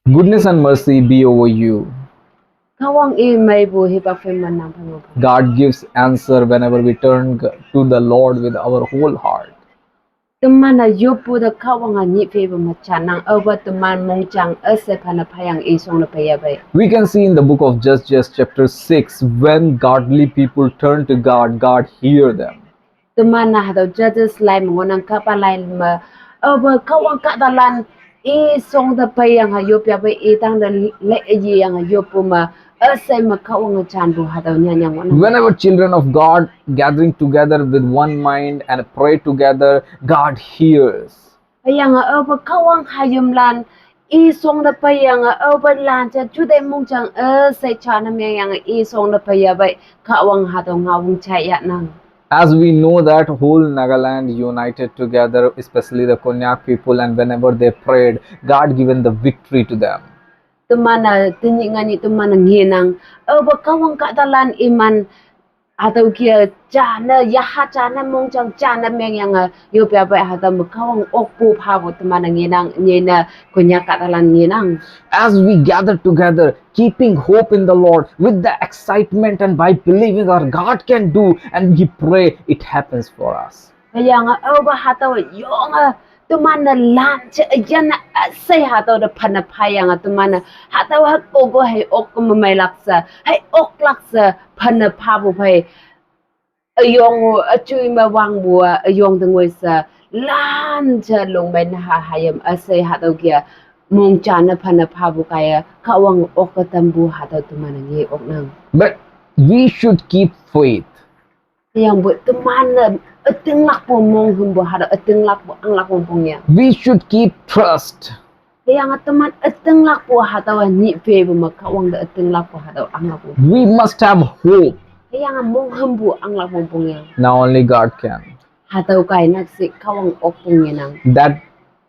Goodness and mercy be over you. Kawang may bu hipa feman nang pango. God gives answer whenever we turn to the Lord with our whole heart. Tumana yopu the kawang a ni fe machanang over the man mongchang asepana payang isong na payabe. We can see in the book of Judges chapter 6, when godly people turn to God, God hear them. Tumana hado judges lai monang kapalai ma over kawang kadalan isong the payang a yopia be itang the le yang a yopuma asema kawang a chanbu hado nyanyang one. Whenever children of God gathering together with one mind and pray together, God hears. Payang a over kawang hayum lan isong the payang a over lan cha chude mongchang say chana mayang isong the payabe kawang hado ngawung chayat nang. As we know that whole Nagaland united together, especially the Konyak people, and whenever they prayed, God given the victory to them. Tumana tinyingani tumana nginang oba kawang kadalan iman atau kia chana yaha chana mongchang chana mengyang yopya ba hata kawang okpu phabu tumana nginang nyena kunya kadalan nginang. As we gather together, keeping hope in the Lord with the excitement and by believing our God can do, and we pray, it happens for us. Yang oba hata yong tumana lanche yana say hata the panapayang tumana hata hak ogo hay ok mamay laksa hay ok laksa panapabu pay ayong Chui ma wang bua ayong tengwe sa lanche long ben ha hayam asay hata kia mong chana panapabu kaya kawang ok tambu hata tumana ngi ok nang. But we should keep faith. Yang buat tumana ating lakpo mong humbo hada ating lakpo ang lakpo pongya. We should keep trust. Yang teman ating lakpo hada ni febo makawang da ating lakpo hada ang lakpo. We must have hope. Yang mong humbo ang lakpo pongya. Now only God can. Hada kay nagsik kawang okpongya nang. That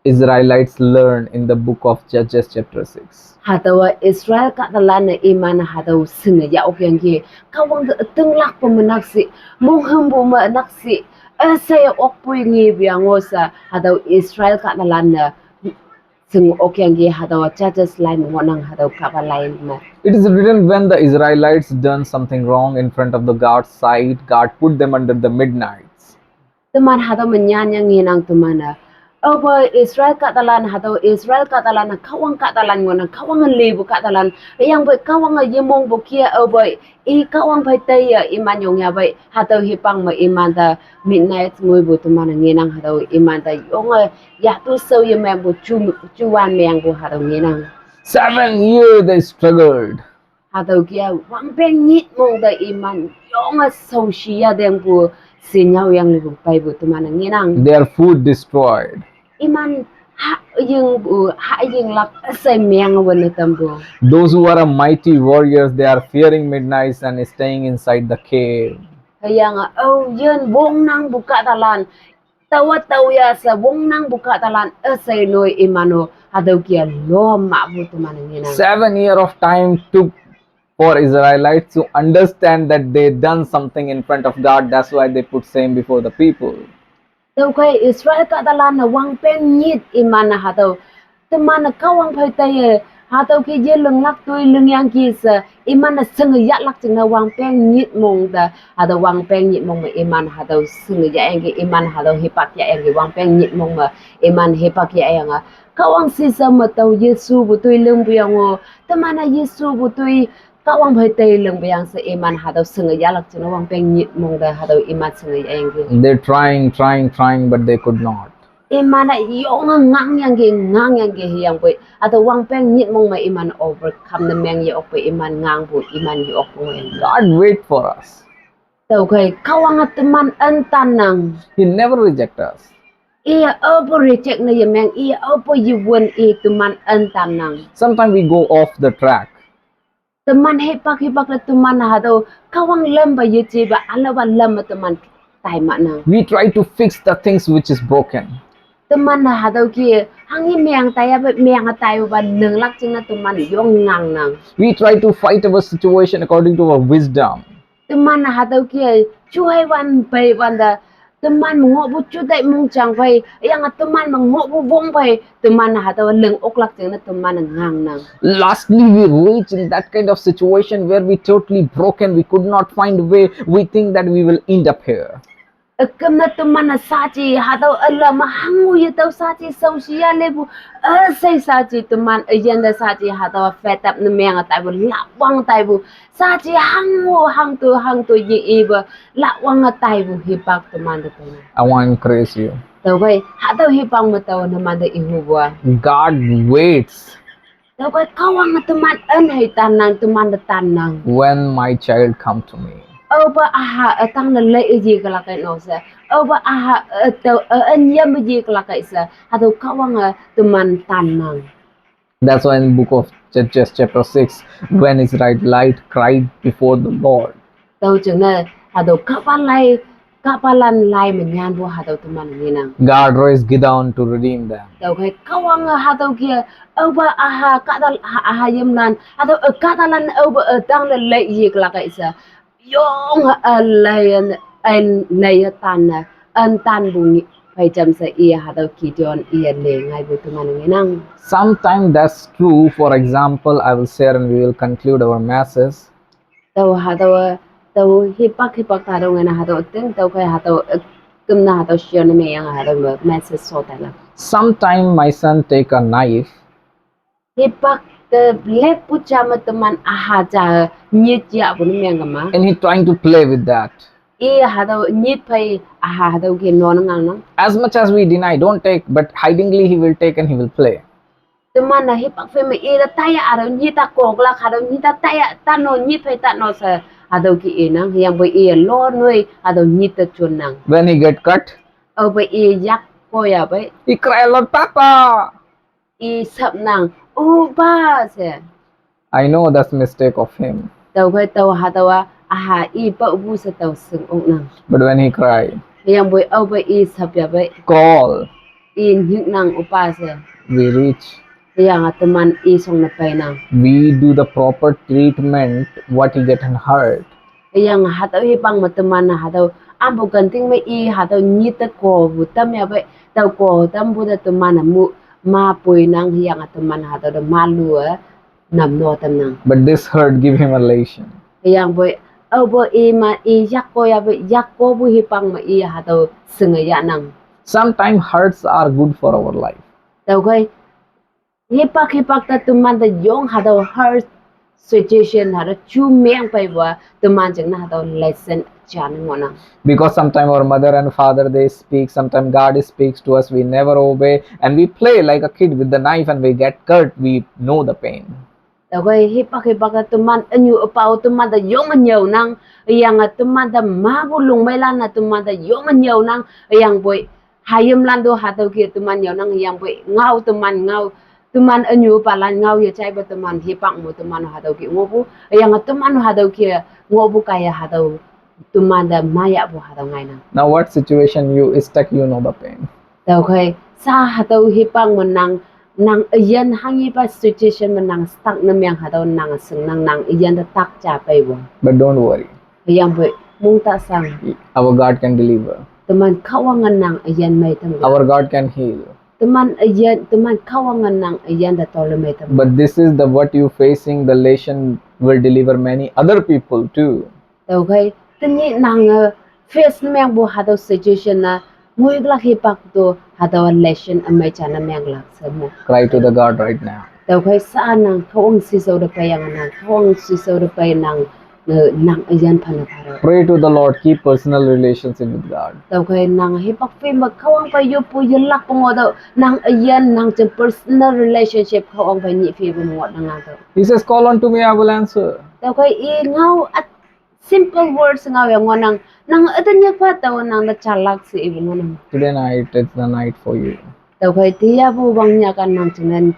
Israelites learn in the book of Judges chapter 6. Hadawa Israel katalan na iman hadaw singa ya okyang ki kawang da ating lakpo manaksi mong humbo manaksi saya okpoy ngi biangosa hadaw Israel katalan na sing okyang ki hadaw Judges line wanang hadaw kapalain ma. It is written, when the Israelites done something wrong in front of the God's sight, God put them under the midnights. Teman hadaw menyanyang nginang temana. Aboi Israel katalan hadaw Israel katalan na kawang katalan ngonang kawang lebu katalan yang boy kawang yemong bokia aboi I kawang bai taya iman yong ya bai hadaw hipang ma iman da midnight ngoi bu temana nginang hadaw iman da yong ya tu so yemang bu chuwan meng bu hadaw nginang. 7 years they struggled. Hadaw kia wang peng nit mong da iman yong so shia deng bu sinyaw yang lebu bai bu temana nginang. Their food destroyed. Iman ha yung lak say meng wala tambo. Those who are a mighty warriors, they are fearing midnights and staying inside the cave. Kaya nga yun wong nang buka talan tawa ya sa wong nang buka talan say noy imano hadaw kia lo mabu tumanang ina. 7 years of time took for Israelites to understand that they done something in front of God. That's why they put shame before the people. Daw kay Israel katalan na wang pen nyit imana hadaw temana kawang pai taye hadaw ki je leng lak tuy leng yang ki sa imana seng ya lak jeng na wang pen nyit mong da hadaw wang pen nyit mong ma iman hadaw seng ya yang ki iman hadaw hipak ya yang ki wang pen nyit mong ma iman hipak ya yang kawang sisa ma taw Yesu bu tuy leng biang o temana Yesu bu tuy kawang pai taye leng biang sa iman hadaw seng ya lak jeng na wang pen nyit mong da hadaw iman seng ya yang ki. They're trying, but they could not. Imana yung ngang yang hiyang boy ato wang peng nit mong ma iman overcome na meng yok boy iman ngang bo iman yok mo. God wait for us. Tau kay kawang at teman antan nang He never reject us. iya opo reject na yameng iya opo yuwan teman antan nang. Sometimes we go off the track. Teman hipak na teman na hadaw kawang lamba yuti ba alawa lamba teman tayo nang. We try to fix the things which is broken. Teman na hadaw ki hangi meyang tayo ba nang lak jing na teman yung ngang nang. We try to fight our situation according to our wisdom. Teman na hadaw ki Chui wan bai wan da teman mengobu cudai mung Changphoi yang teman mengobu wongphoi teman hadaw leng oklak jeng na teman ngang nang. Lastly, we reach in that kind of situation where we totally broken, we could not find a way, we think that we will end up here. Kem na teman na saji hadaw ala mahangu yataw saji sosial lebu say saji teman ayan da saji hadaw fetap na mga tayo lawang tayo saji hang tu ye iba lawang tayo hipak teman da teman. I want to encourage you. Taway hadaw hipang mataw naman da ihubwa. God waits Taway kawang teman hay tanang teman da tanang. when my child come to me. Oba aha atang na lay ji kalakay no sa oba aha to anyam ji kalakay sa hado kawang teman tanang. That's why in book of Judges chapter 6, when Israelite light cried before the Lord, Tau chừng na hado kapalan lay manyan bo hado teman nginang. God raised Gideon to redeem them. Tau kay kawang hado kia oba aha kadal aha yamnan hado kadalan oba atang na lay ji kalakay sa Yong alayan an layatan an tan bungi phải chăm sa ia hadaw Gideon ia Leangha bu teman nginang. Sometimes that's true. For example, I will share and we will conclude our masses. Tau hadaw hipak tadaw ngana hadaw ting tau kay hadaw kumna hadaw share na may hadaw message so tala. Sometimes my son take a knife Hipak the lep pu chama teman aha ja nyit ya bu na ma. and he trying to play with that. Ia hadaw nyit pai aha hadaw ke non ngang. As much as we deny, don't take, but hidingly he will take and he will play. Teman na hipak fe me ira taya araw nyita kokla hadaw nyita taya tano nyit pai tano sa hadaw ki inang yang boy ia lo noi hadaw nyita chunang. When he get cut, Oba i yak ko ya bai he cry a lot, Papa. i sap nang ba se. I know that's mistake of him, Tau kai tau hadawa aha i pa bu sa tau sung nang. but when he cry, Yang boy oba i sap ya bai call, i nyik nang upa se. we reach, Yang teman i song na pai nang. we do the proper treatment, what he get hurt. Yang hadaw hipang mateman na hadaw ambo ganting me i hadaw nyita ko butam ya bai tau ko tam bu da teman na mu ma pui nang yang teman hadaw da malu nam no tam nang. But this hurt give him a lesson. Yang boy obo i ma i yakko ya bai yakko bu hipang ma i hadaw sengaya nang. Sometimes hurts are good for our life. Tau kai hipak ta teman da yong hadaw hurt situation hadaw chu meng pai wa teman jeng na hadaw lesson chan ngona. Because sometimes our mother and father they speak, sometimes God speaks to us, we never obey, and we play like a kid with the knife and we get cut, we know the pain. Tau kai hipak ta teman anyu upau teman da yong nyau nang yang teman da mabulung mai lan na teman da yong nyau nang yang boy hayam lan do hadaw ki teman nyau nang yang boy ngau teman anyu palan ngau ya cai ba teman hipak mo teman hadaw ki ngobu yang teman hadaw ki ngobu kaya hadaw teman da maya bu hadaw ngai nang. Now what situation you stuck, you know the pain. Tau kai sa hadaw hipang menang nang iyan hangi pa situation menang stuck na yang hadaw nang seng nang iyan da tak cha pai bo. But don't worry, Yang boy mung ta sang our God can deliver, teman kawangan nang iyan may tam. our God can heal. Teman kawangan nang iyan da tolo may tam. But this is the what you facing, the lesson will deliver many other people too. Tau kai tani nang face na yang bo hadaw situation na muy glak hipak to hadaw lesson amay chana yang lak sa mo. Cry to the God right now. Tau kai saan nang thong sisaw da pa yang nang thong sisaw da pa nang iyan panapara. Pray to the Lord, keep personal relationship with God. Tau kai nang hipak fi magkawang pa yu po yalak po daw nang iyan nang chen personal relationship kawang pa ni fi mo nang daw. He says, call unto me, I will answer. Tau kai i ngau at simple words ngau yang nang atanya pa taw nang na chalak si ibon nang. Today night, it's the night for you. Tau kai tiya bu bangnya kan nang chenen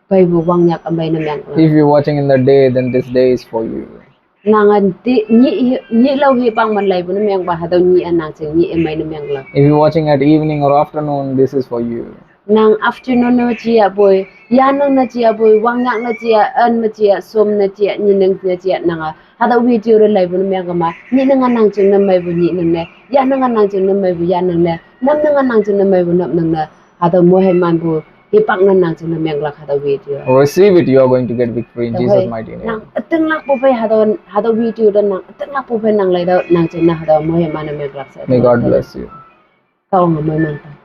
pai bu bangnya ambay na yang. If you're watching in the day, then this day is for you. Nangan ti ni law hipang man lay bu na yang ba hadaw ni anang chen ni amay na yang la. If you're watching at evening or afternoon, this is for you. nang afternoon na chia boy yanang na chia boy wangyak na chia an ma chia som na chia ni nang na chia nanga hada video re lai bun me gama ni nang nang chung na mai bu ni nang ne ya nang nang chung na mai bu ya nang ne nam nang nang chung na mai bu nam nang na hada mo he man bu hi pak nang chung na meng lak hada video Receive it, you are going to get victory in Jesus' mighty name. nang ateng lak po pe hada video dan nang ateng lak po pe nang lai da nang chung na hada mo he man meng lak sa May God bless you. kau ngamai man